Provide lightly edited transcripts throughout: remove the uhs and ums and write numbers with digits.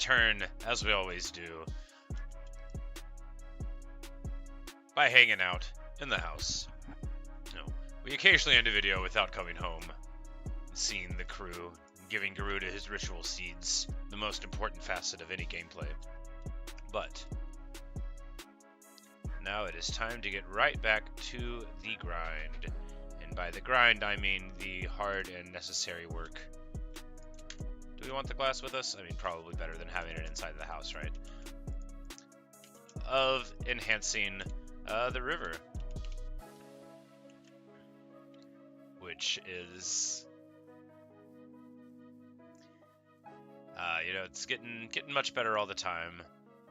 turn, as we always do, by hanging out in the house. We occasionally end a video without coming home, seeing the crew, giving Garuda his ritual seeds, the most important facet of any gameplay. But now it is time to get right back to the grind. And by the grind, I mean the hard and necessary work. Do we want the glass with us? I mean, probably better than having it inside the house, right? Of enhancing the river. Which is, it's getting much better all the time.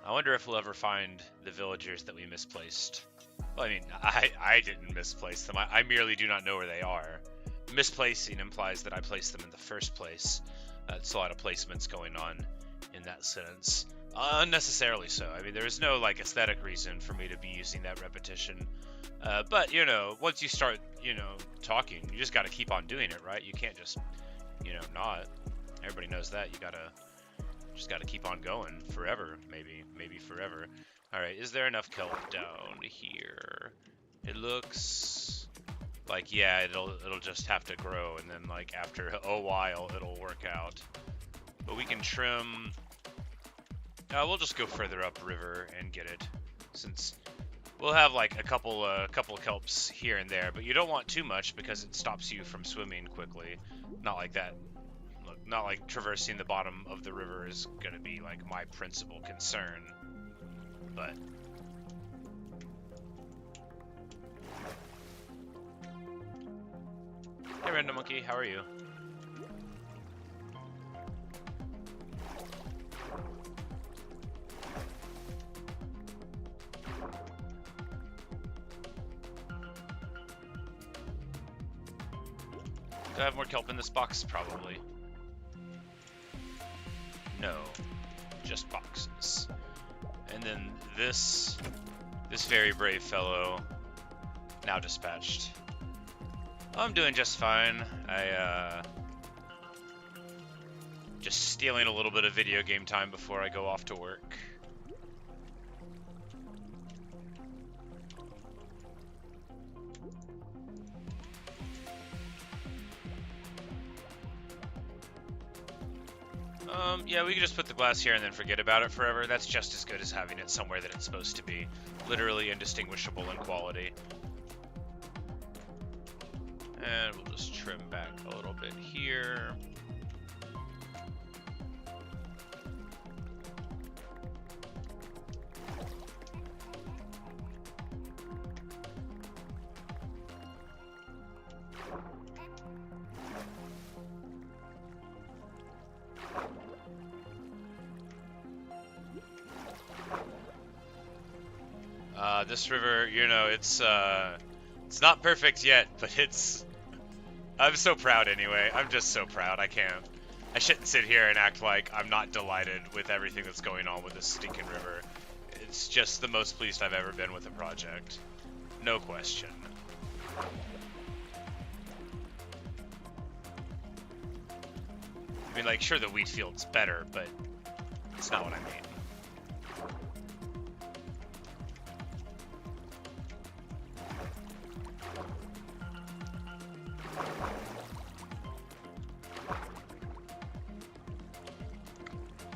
I wonder if we'll ever find the villagers that we misplaced. Well, I mean, I didn't misplace them. I merely do not know where they are. Misplacing implies that I placed them in the first place. It's a lot of placements going on in that sense. Unnecessarily so. I mean, there is no, aesthetic reason for me to be using that repetition. But, once you start, talking, you just got to keep on doing it, right? You can't just, not. Everybody knows that. Just got to keep on going forever, maybe forever. All right, is there enough kelp down here? It looks like, yeah, it'll just have to grow, and then, after a while, it'll work out. But we can trim. We'll just go further upriver and get it, since we'll have a couple kelps here and there, but you don't want too much because it stops you from swimming quickly. Not like that. Look, not like traversing the bottom of the river is going to be my principal concern. But hey, Random Monkey, how are you? Do I have more kelp in this box? Probably. No, just boxes. And then this very brave fellow, now dispatched. I'm doing just fine. Just stealing a little bit of video game time before I go off to work. Yeah, we could just put the glass here and then forget about it forever. That's just as good as having it somewhere that it's supposed to be. Literally indistinguishable in quality. And we'll just trim back a little bit here. This river, it's not perfect yet, but I'm so proud anyway. I'm just so proud. I shouldn't sit here and act like I'm not delighted with everything that's going on with this stinking river. It's just the most pleased I've ever been with a project. No question. I mean, sure, the wheat field's better, but it's not what I mean.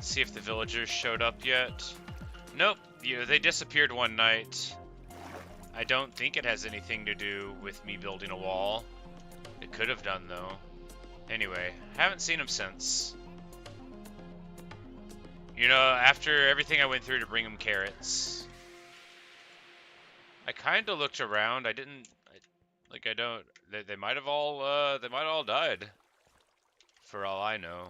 See if the villagers showed up yet. Nope, they disappeared one night. I don't think it has anything to do with me building a wall. It could have done, though. Anyway, haven't seen them since. After everything I went through to bring them carrots, I kind of looked around. They might have all died, for all I know.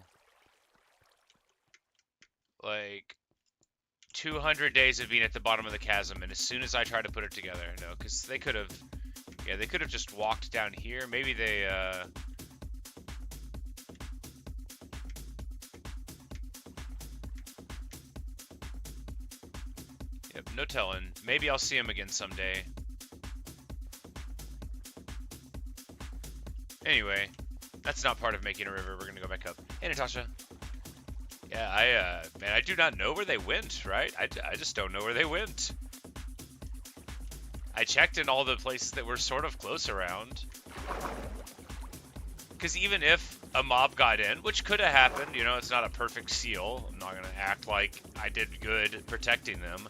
200 days of being at the bottom of the chasm, and as soon as I try to put it together, no, because they could have just walked down here. Maybe they, yep, no telling. Maybe I'll see them again someday. Anyway, that's not part of making a river. We're gonna go back up. Hey, Natasha. Yeah, man, I do not know where they went, right? I just don't know where they went. I checked in all the places that were sort of close around. Because even if a mob got in, which could have happened, you know, it's not a perfect seal. I'm not going to act like I did good protecting them.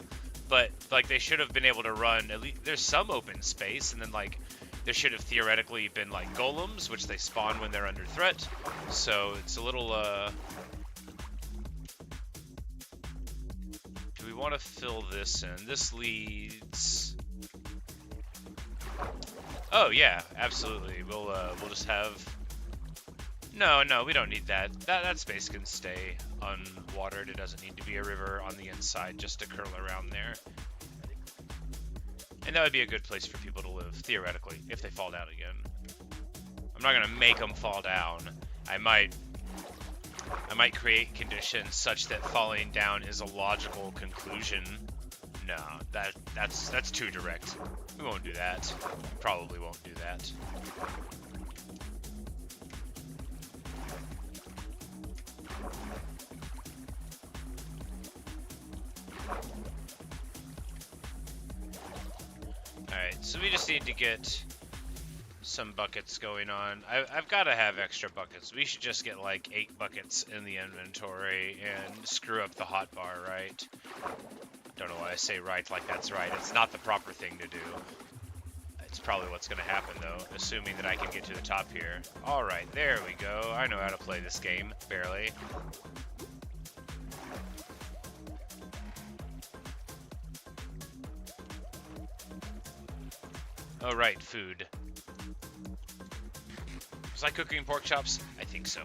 But, like, they should have been able to run, at least, there's some open space, and then, like, there should have theoretically been, like, golems, which they spawn when they're under threat. So, it's a little, do we want to fill this in? This leads... Oh, yeah, absolutely. We'll just have... No, we don't need that. That space can stay unwatered. It doesn't need to be a river on the inside just to curl around there. And that would be a good place for people to live, theoretically, if they fall down again. I'm not going to make them fall down. I might create conditions such that falling down is a logical conclusion. No, that's too direct. We won't do that. Probably won't do that. Alright, so we just need to get some buckets going on. I've got to have extra buckets. We should just get like 8 buckets in the inventory and screw up the hotbar, right? Don't know why I say right like that's right. It's not the proper thing to do. It's probably what's going to happen, though, assuming that I can get to the top here. Alright, there we go. I know how to play this game, barely. Oh, right, food. Was I cooking pork chops? I think so.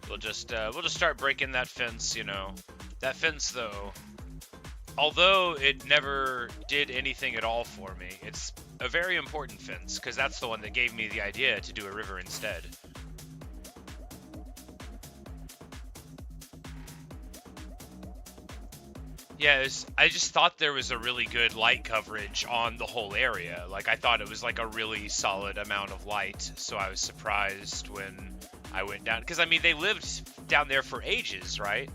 We'll just start breaking that fence, you know. That fence, though, although it never did anything at all for me, it's a very important fence, because that's the one that gave me the idea to do a river instead. Yeah, I just thought there was a really good light coverage on the whole area. Like, I thought it was like a really solid amount of light, so I was surprised when I went down. Because, I mean, they lived down there for ages, right?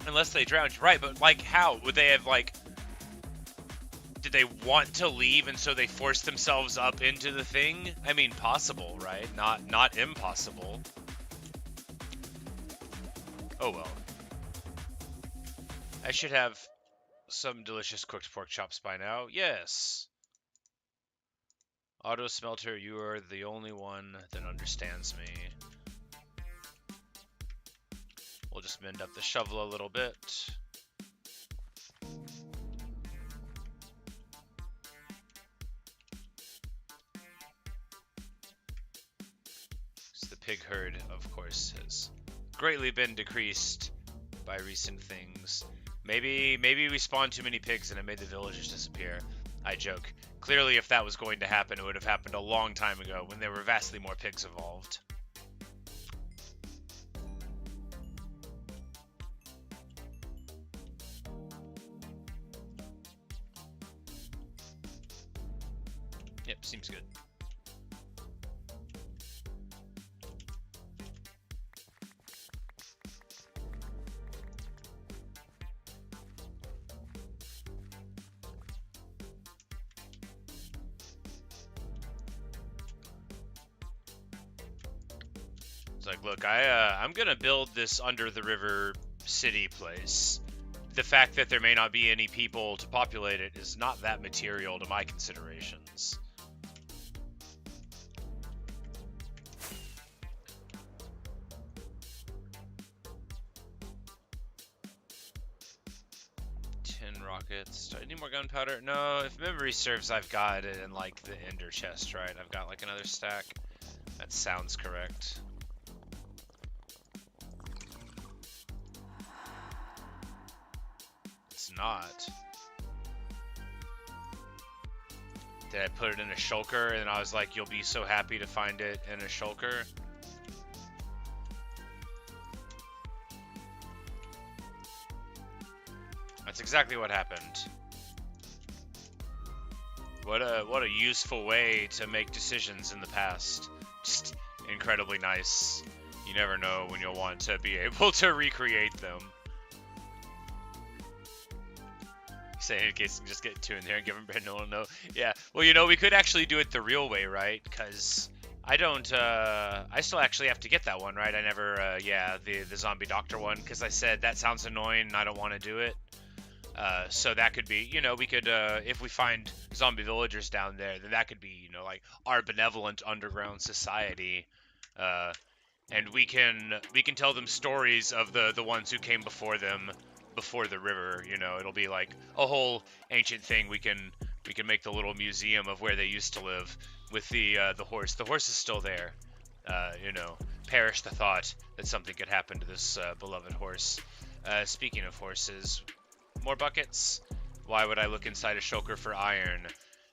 Unless they drowned, right, but, like, how? Would they have, like... Did they want to leave, and so they forced themselves up into the thing? I mean, possible, right? Not impossible. Oh, well. I should have some delicious cooked pork chops by now. Yes. Auto Smelter, you are the only one that understands me. We'll just mend up the shovel a little bit. The pig herd, of course, has greatly been decreased by recent things. Maybe we spawned too many pigs and it made the villagers disappear. I joke. Clearly, if that was going to happen, it would have happened a long time ago when there were vastly more pigs involved. Yep, seems good. It's like, look, I'm gonna build this under the river city place. The fact that there may not be any people to populate it is not that material to my considerations. Rockets. Do I need more gunpowder? No, if memory serves, I've got it in like the ender chest, right? I've got like another stack. That sounds correct. It's not. Did I put it in a shulker and I was like, you'll be so happy to find it in a shulker? That's exactly what happened. What a useful way to make decisions in the past. just incredibly nice. You never know when you'll want to be able to recreate them. Say in case you can just get two in there and give them Brandon no. Yeah, well, you know, we could actually do it the real way, right? Because I don't, I still actually have to get that one, right? I never, yeah, the zombie doctor one, because I said that sounds annoying and I don't want to do it. So that could be, you know, we could, if we find zombie villagers down there, then that could be, you know, like our benevolent underground society. And we can tell them stories of the ones who came before them, before the river. You know, it'll be like a whole ancient thing. We can make the little museum of where they used to live with the horse. The horse is still there. You know, perish the thought that something could happen to this beloved horse. Speaking of horses, more buckets. Why would I look inside a shulker for iron?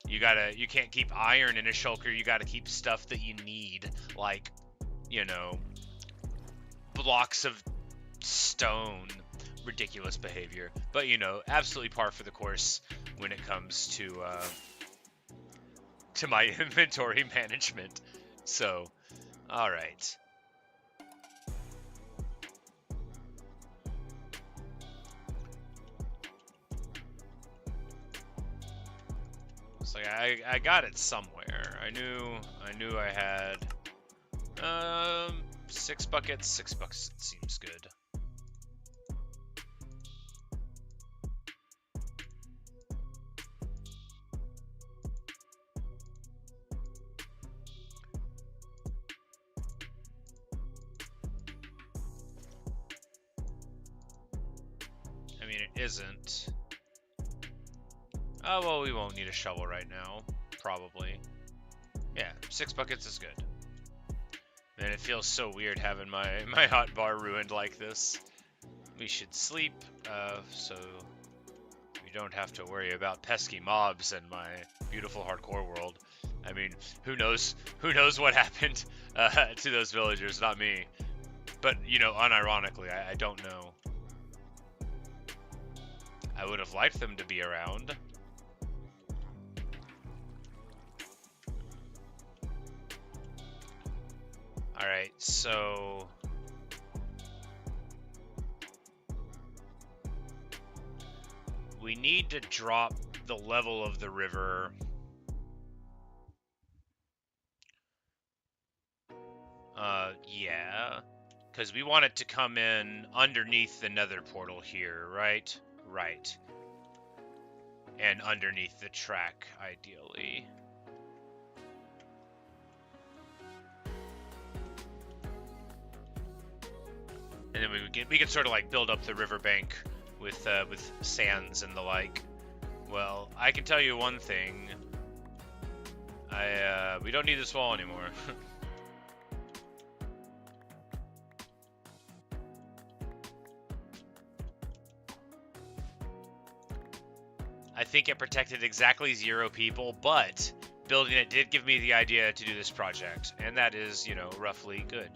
You can't keep iron in a shulker. You gotta keep stuff that you need, like, you know, blocks of stone. Ridiculous behavior, but you know, absolutely par for the course when it comes to my inventory management. So, all right. It's like I got it somewhere. I knew I had 6 buckets. 6 bucks seems good. I mean, it isn't. Oh, well, we won't need a shovel right now, probably. Yeah, 6 buckets is good. Man, it feels so weird having my hot bar ruined like this. We should sleep, so we don't have to worry about pesky mobs in my beautiful hardcore world. I mean, who knows what happened to those villagers, not me. But, you know, unironically, I don't know. I would have liked them to be around. Alright, so we need to drop the level of the river. Yeah, because we want it to come in underneath the nether portal here, right? Right. And underneath the track, ideally. And then we can sort of like build up the riverbank with sands and the like. Well, I can tell you one thing. We don't need this wall anymore. I think it protected exactly 0 people, but building it did give me the idea to do this project, and that is, you know, roughly good.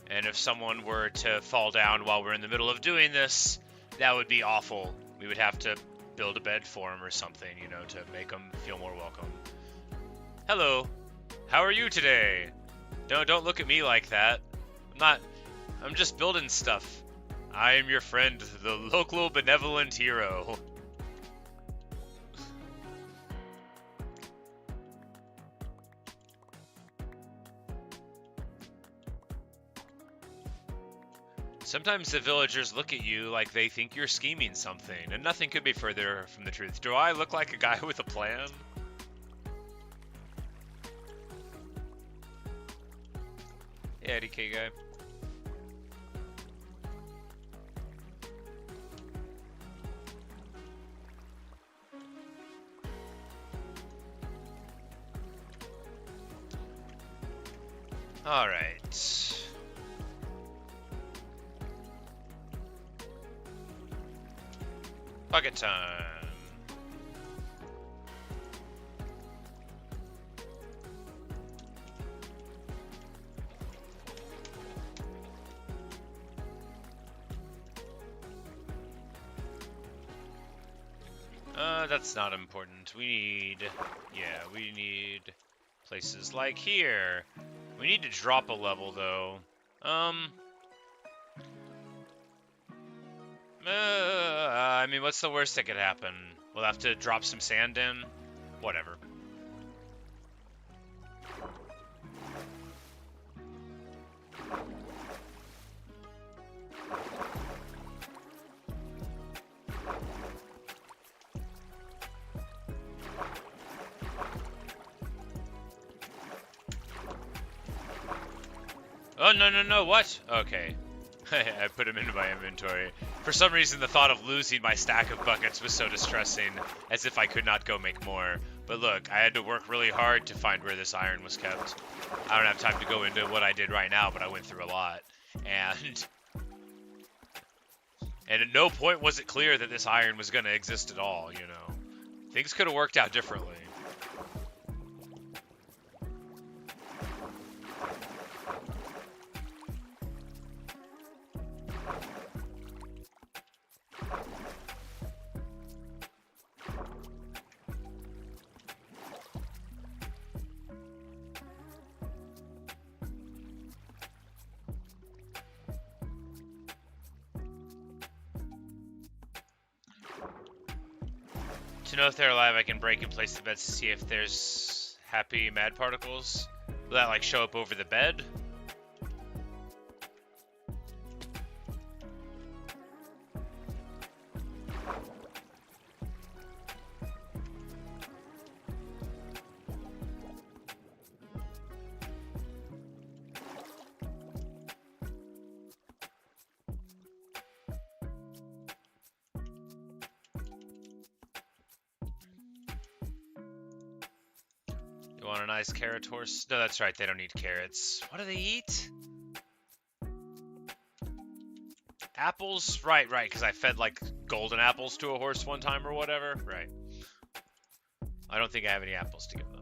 And if someone were to fall down while we're in the middle of doing this, that would be awful. We would have to build a bed for them or something, you know, to make them feel more welcome. Hello. How are you today? Don't look at me like that. I'm just building stuff. I am your friend, the local benevolent hero. Sometimes the villagers look at you like they think you're scheming something, and nothing could be further from the truth. Do I look like a guy with a plan? Yeah, DK guy. All right. Bucket time. That's not important. We need places like here. We need to drop a level, though. I mean, what's the worst that could happen? We'll have to drop some sand in? Whatever. Oh, no, what? Okay. I put him into my inventory. For some reason, the thought of losing my stack of buckets was so distressing, as if I could not go make more. But look, I had to work really hard to find where this iron was kept. I don't have time to go into what I did right now, but I went through a lot. And at no point was it clear that this iron was going to exist at all, you know. Things could have worked out differently. To know if they're alive, I can break and place the beds to see if there's happy mad particles. Will that, like, show up over the bed? You want a nice carrot horse? No, that's right, they don't need carrots. What do they eat? Apples? Right, because I fed, like, golden apples to a horse one time or whatever. Right. I don't think I have any apples to give them.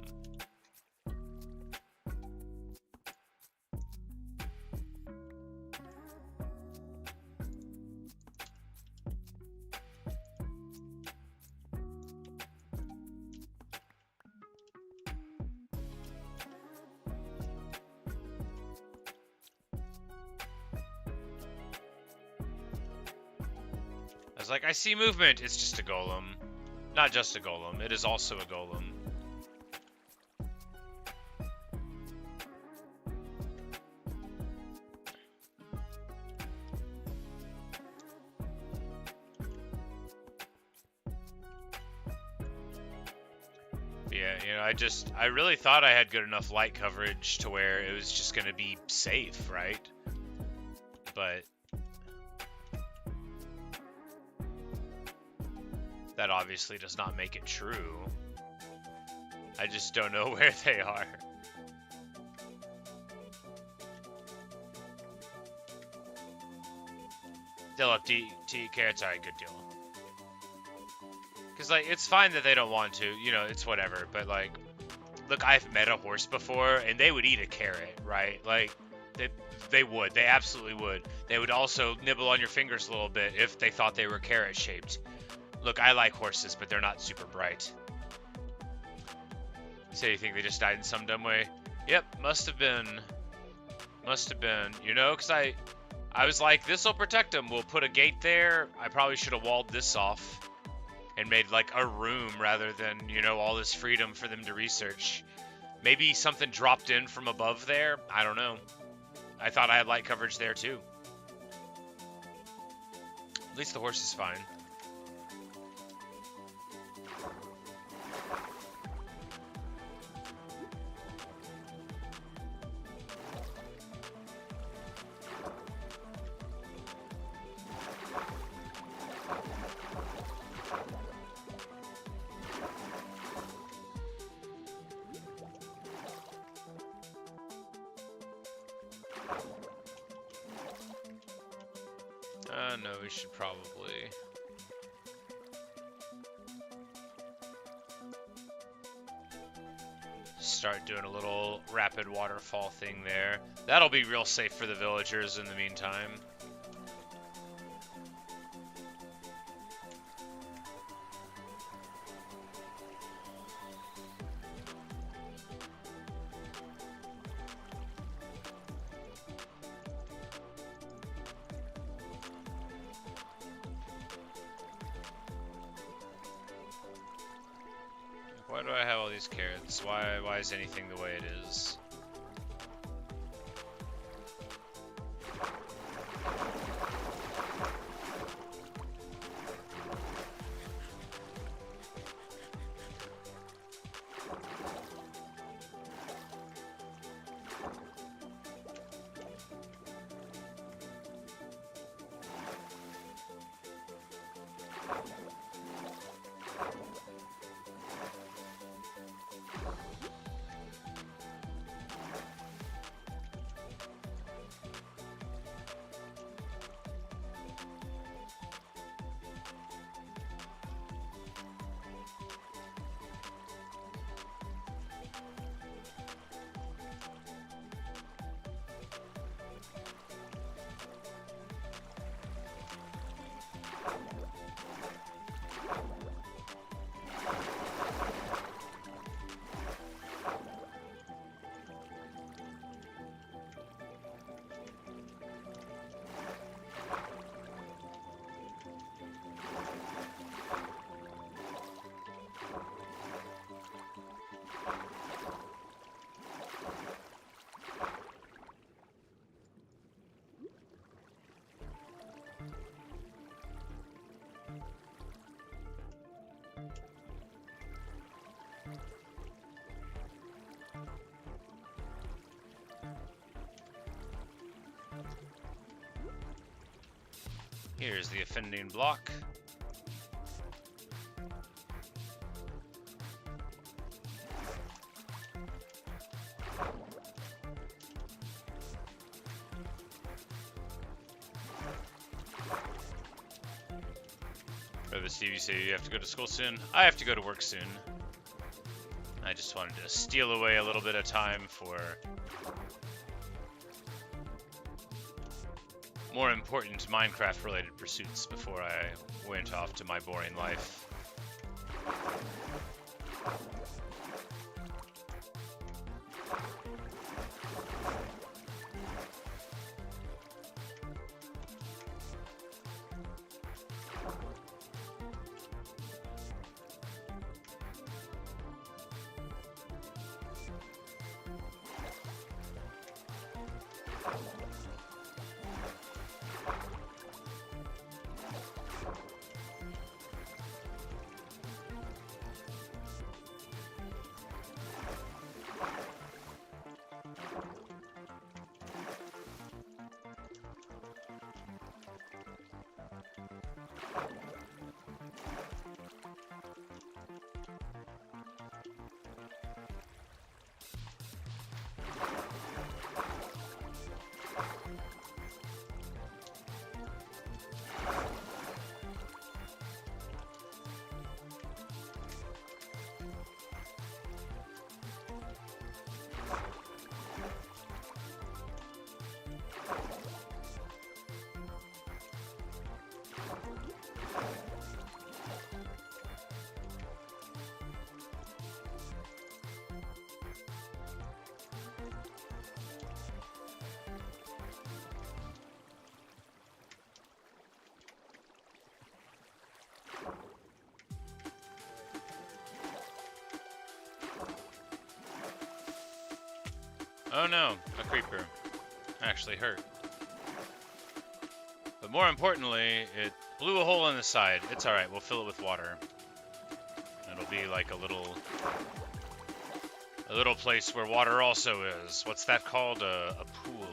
I was like, I see movement. It's just a golem. Not just a golem. It is also a golem. Yeah, you know, I really thought I had good enough light coverage to where it was just going to be safe, right? But that obviously does not make it true. I just don't know where they are. They'll up to eat carrots. Alright, good deal. Because, like, it's fine that they don't want to. You know, it's whatever. But, like, look, I've met a horse before, and they would eat a carrot, right? Like, they would. They absolutely would. They would also nibble on your fingers a little bit if they thought they were carrot-shaped. Look, I like horses, but they're not super bright. So you think they just died in some dumb way? Yep, must have been. Must have been. You know, because I was like, this will protect them. We'll put a gate there. I probably should have walled this off and made, like, a room rather than, you know, all this freedom for them to research. Maybe something dropped in from above there. I don't know. I thought I had light coverage there, too. At least the horse is fine. No, we should probably... start doing a little rapid waterfall thing there. That'll be real safe for the villagers in the meantime. Why do I have all these carrots? Why is anything the way it is? Here's the offending block. Brother Steve, you say you have to go to school soon? I have to go to work soon. I just wanted to steal away a little bit of time for more important Minecraft-related pursuits before I went off to my boring life. Oh no, a creeper actually hurt. But more importantly, it blew a hole in the side. It's alright, we'll fill it with water. It'll be like a little place where water also is. What's that called? A pool.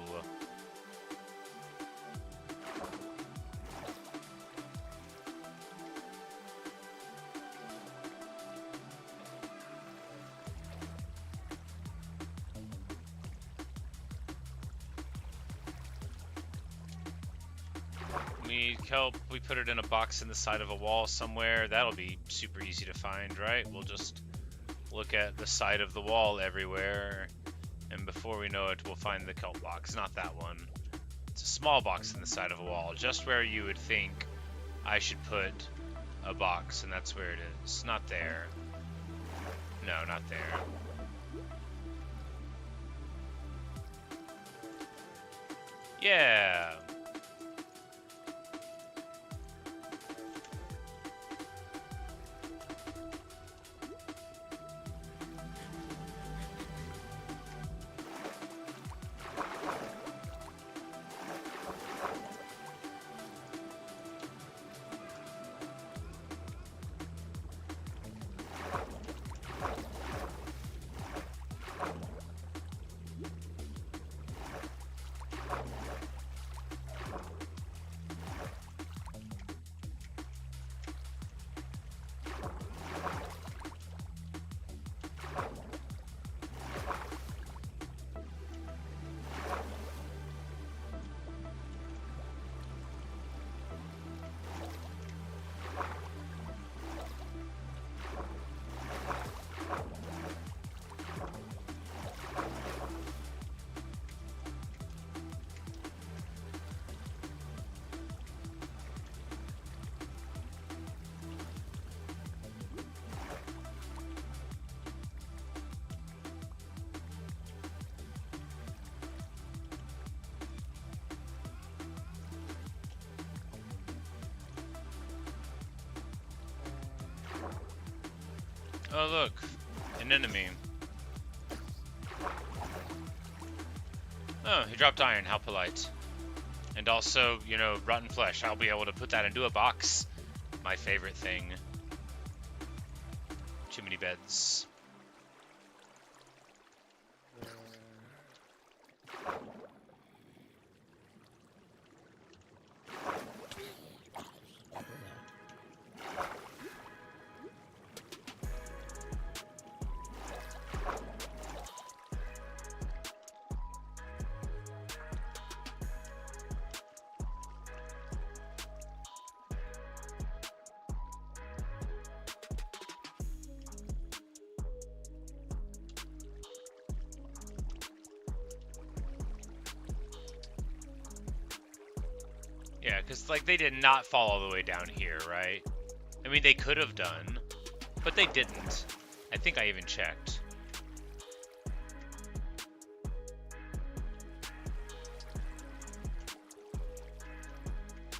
Kelp, we put it in a box in the side of a wall somewhere. That'll be super easy to find, right? We'll just look at the side of the wall everywhere, and before we know it, we'll find the kelp box. Not that one. It's a small box in the side of a wall, just where you would think I should put a box, and that's where it is. Not there. No, not there. Yeah. Oh look, an enemy. Oh, he dropped iron, how polite. And also, you know, rotten flesh. I'll be able to put that into a box. My favorite thing. Too many beds. Yeah, because, like, they did not fall all the way down here, right? I mean, they could have done, but they didn't. I think I even checked.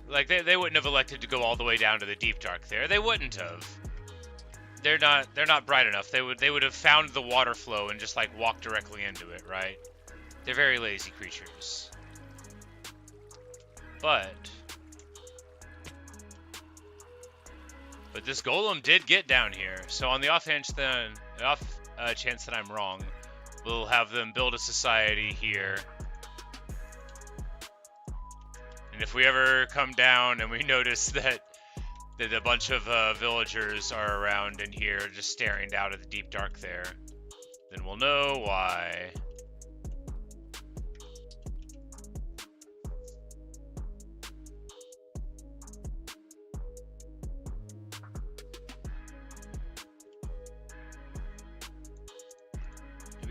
Like, they wouldn't have elected to go all the way down to the deep dark there. They wouldn't have. They're not bright enough. They would have found the water flow and just, like, walked directly into it, right? They're very lazy creatures. But this golem did get down here, so on the off chance that I'm wrong, we'll have them build a society here. And if we ever come down and we notice that a bunch of villagers are around in here just staring down at the deep dark there, then we'll know why.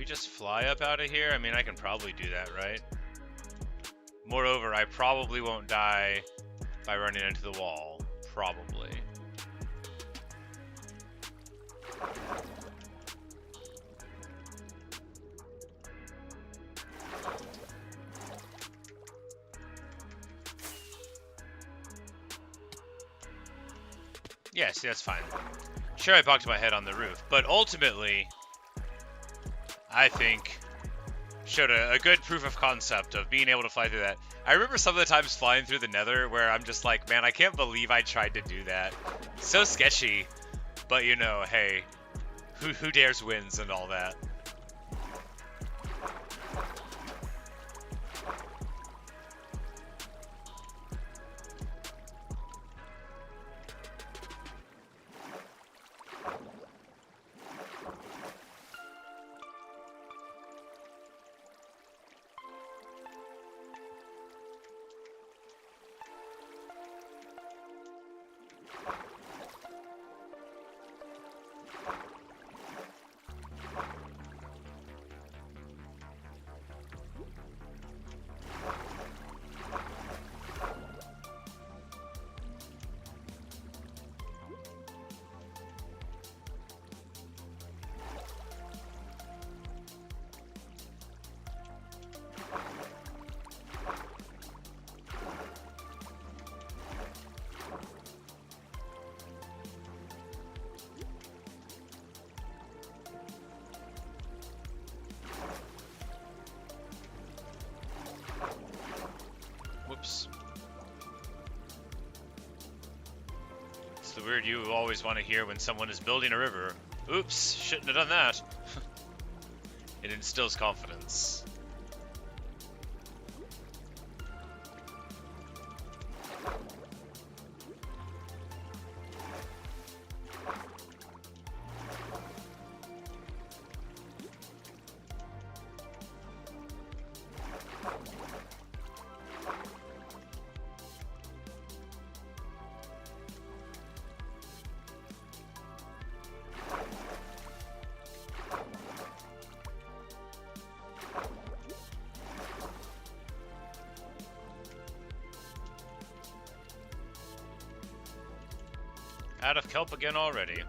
Just fly up out of here? I mean, I can probably do that, right? Moreover, I probably won't die by running into the wall. Probably. Yeah, see, that's fine. Sure, I bonked my head on the roof, but ultimately, I think, showed a good proof of concept of being able to fly through that. I remember some of the times flying through the nether where I'm just like, man, I can't believe I tried to do that. So sketchy, but you know, hey, who dares wins and all that. Whoops. It's the word you always want to hear when someone is building a river. Oops, shouldn't have done that. It instills confidence. Out of kelp again already.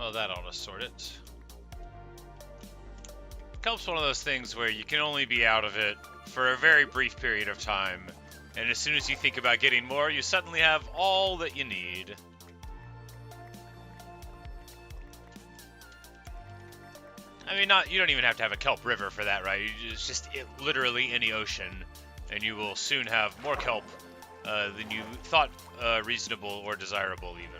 Well, that ought to sort it. Kelp's one of those things where you can only be out of it for a very brief period of time, and as soon as you think about getting more, you suddenly have all that you need. I mean, you don't even have to have a kelp river for that, right? It's just literally any ocean, and you will soon have more kelp than you thought reasonable or desirable, even.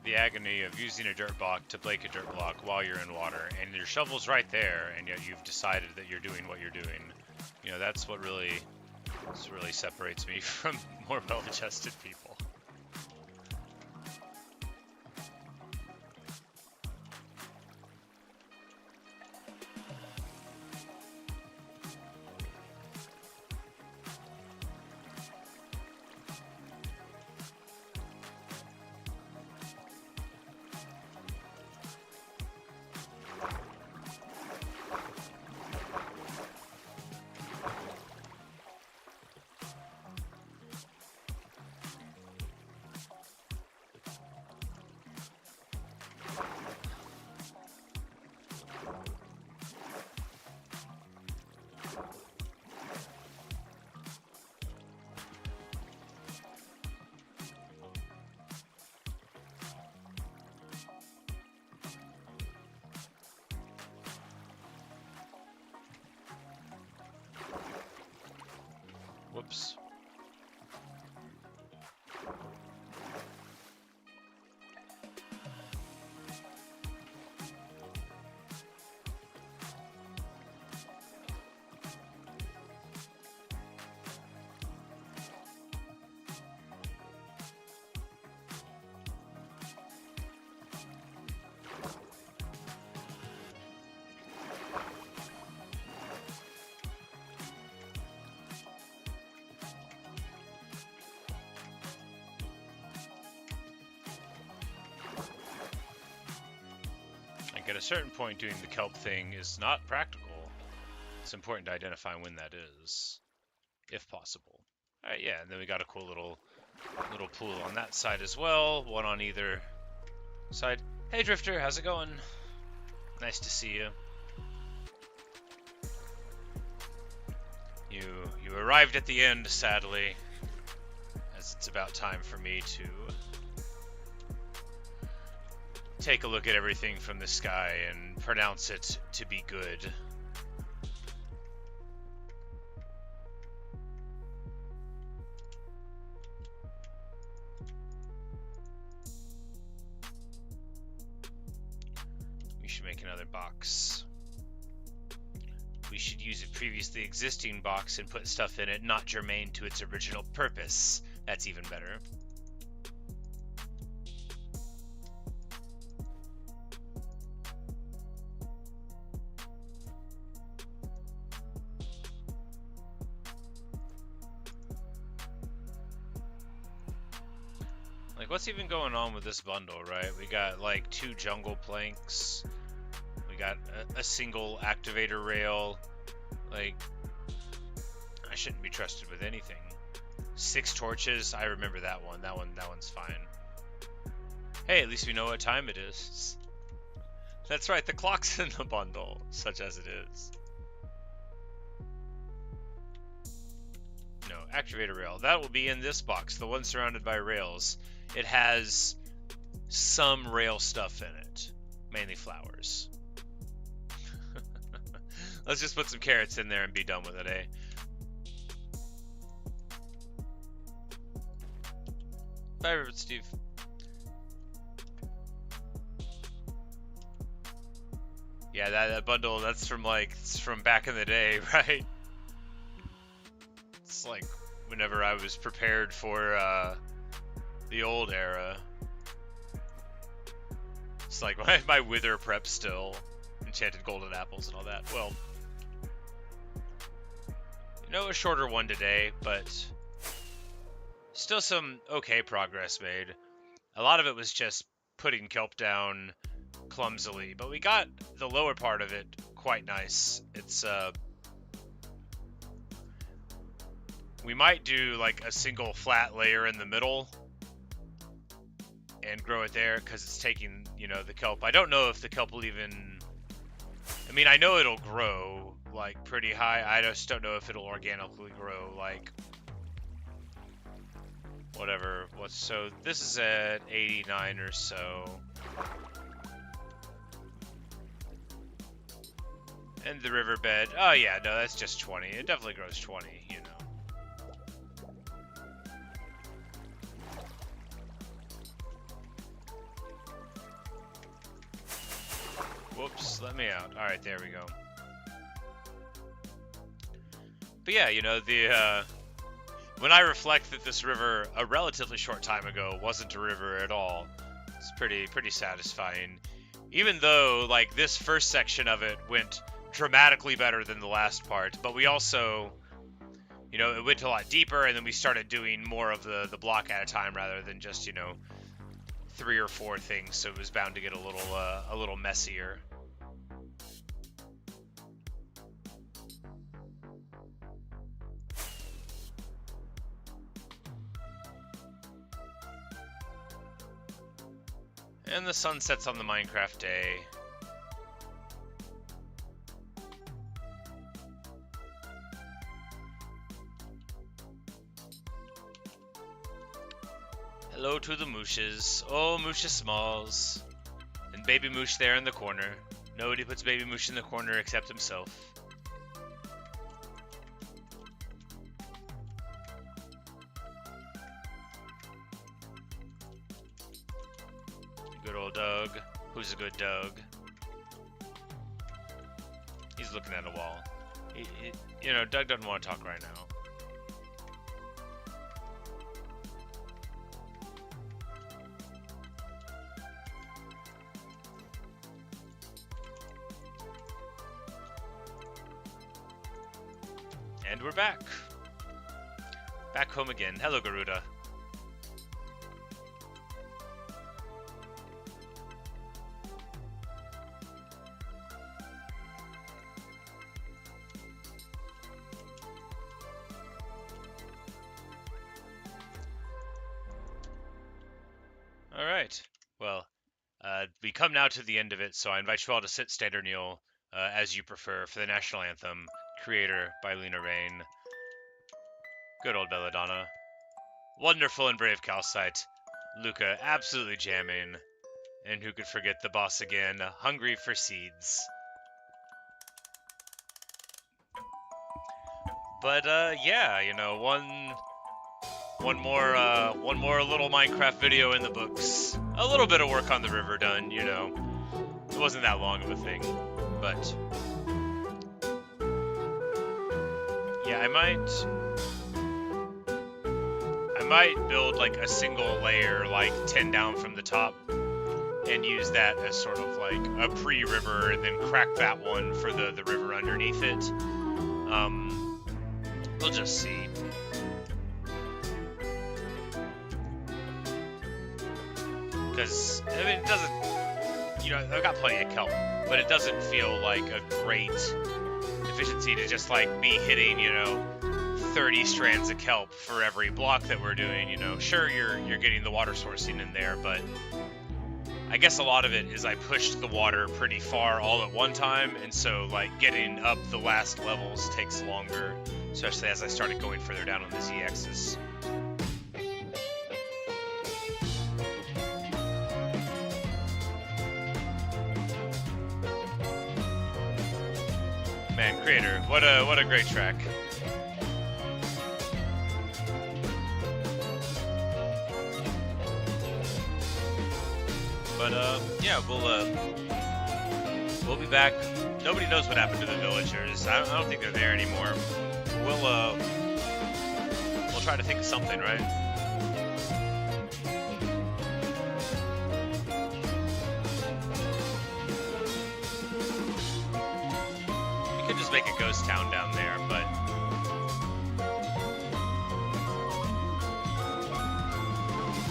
The agony of using a dirt block to break a dirt block while you're in water, and your shovel's right there, and yet you've decided that you're doing what you're doing. You know, that's what really separates me from more well-adjusted people. Whoops. At a certain point, doing the kelp thing is not practical. It's important to identify when that is, if possible. All right, yeah, and then we got a cool little pool on that side as well, one on either side. Hey, Drifter, how's it going? Nice to see you. You arrived at the end, sadly, as it's about time for me to take a look at everything from the sky and pronounce it to be good. We should make another box. We should use a previously existing box and put stuff in it not germane to its original purpose. That's even better. Like, what's even going on with this bundle, right? We got, like, 2 jungle planks. We got a single activator rail. Like, I shouldn't be trusted with anything. 6 torches. I remember that one. That one's fine. Hey, at least we know what time it is. That's right, the clock's in the bundle, such as it is. No, activator rail. That will be in this box, the one surrounded by rails. It has some rail stuff in it, mainly flowers. Let's just put some carrots in there and be done with it, eh? Bye, Rivet Steve. Yeah, that bundle, that's from like, it's from back in the day, right? It's like whenever I was prepared for the old era. It's like my wither prep still, enchanted golden apples and all that. Well, you know, a shorter one today, but still some okay progress made. A lot of it was just putting kelp down clumsily, but we got the lower part of it quite nice. It's we might do like a single flat layer in the middle and grow it there because it's taking, you know, the kelp. I don't know if the kelp will even, I mean, I know it'll grow like pretty high. I just don't know if it'll organically grow like whatever. So this is at 89 or so. And the riverbed, oh yeah, no, that's just 20. It definitely grows 20, you know. Whoops, let me out. Alright, there we go. But yeah, you know, when I reflect that this river, a relatively short time ago, wasn't a river at all, it's pretty satisfying. Even though, like, this first section of it went dramatically better than the last part, but we also, you know, it went a lot deeper, and then we started doing more of the block at a time rather than just, you know, 3 or 4 things, so it was bound to get a little messier. And the sun sets on the Minecraft day. Hello to the mooshes. Oh, Moosha Smalls. And Baby Moosh there in the corner. Nobody puts Baby Moosh in the corner except himself. Good old Doug. Who's a good Doug? He's looking at a wall. You know, Doug doesn't want to talk right now. And we're back. Back home again. Hello, Garuda. Alright. Well, we come now to the end of it, so I invite you all to sit, stand, or kneel, as you prefer, for the national anthem. Creator by Lena Rain. Good old Belladonna. Wonderful and brave Calcite. Luca absolutely jamming. And who could forget the boss again, hungry for seeds. But yeah, you know, one more little Minecraft video in the books. A little bit of work on the river done, you know. It wasn't that long of a thing, but yeah, I might build like a single layer, like 10 down from the top, and use that as sort of like a pre-river, and then crack that one for the river underneath it. We'll just see. Because, I mean, it doesn't, you know, I've got plenty of kelp, but it doesn't feel like a great efficiency to just, like, be hitting, you know, 30 strands of kelp for every block that we're doing, you know. Sure, you're getting the water sourcing in there, but I guess a lot of it is I pushed the water pretty far all at one time, and so, like, getting up the last levels takes longer, especially as I started going further down on the Z-axis. Man, Creator, what a great track. But yeah, we'll be back. Nobody knows what happened to the villagers. I don't think they're there anymore. We'll try to think of something, right? We could just make a ghost town down there, but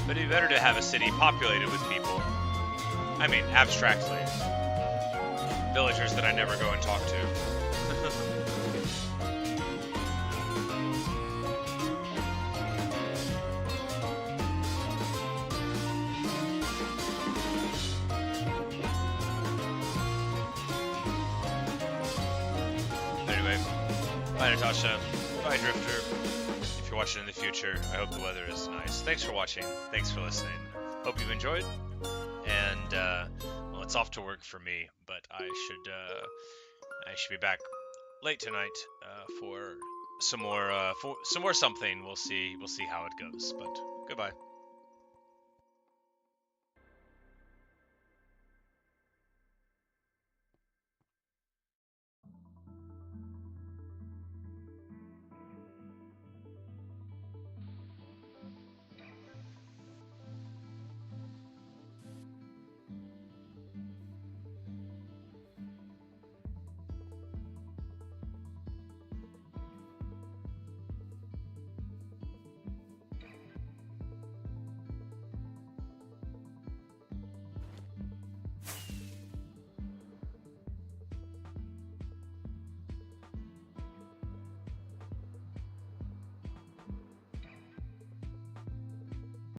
it'd be better to have a city populated with people. I mean, abstractly. Villagers that I never go and talk to. Anyway, bye Natasha, bye Drifter. If you're watching in the future, I hope the weather is nice. Thanks for watching, thanks for listening. Hope you've enjoyed. And well, it's off to work for me, but I should be back late tonight for some more something. We'll see how it goes. But goodbye.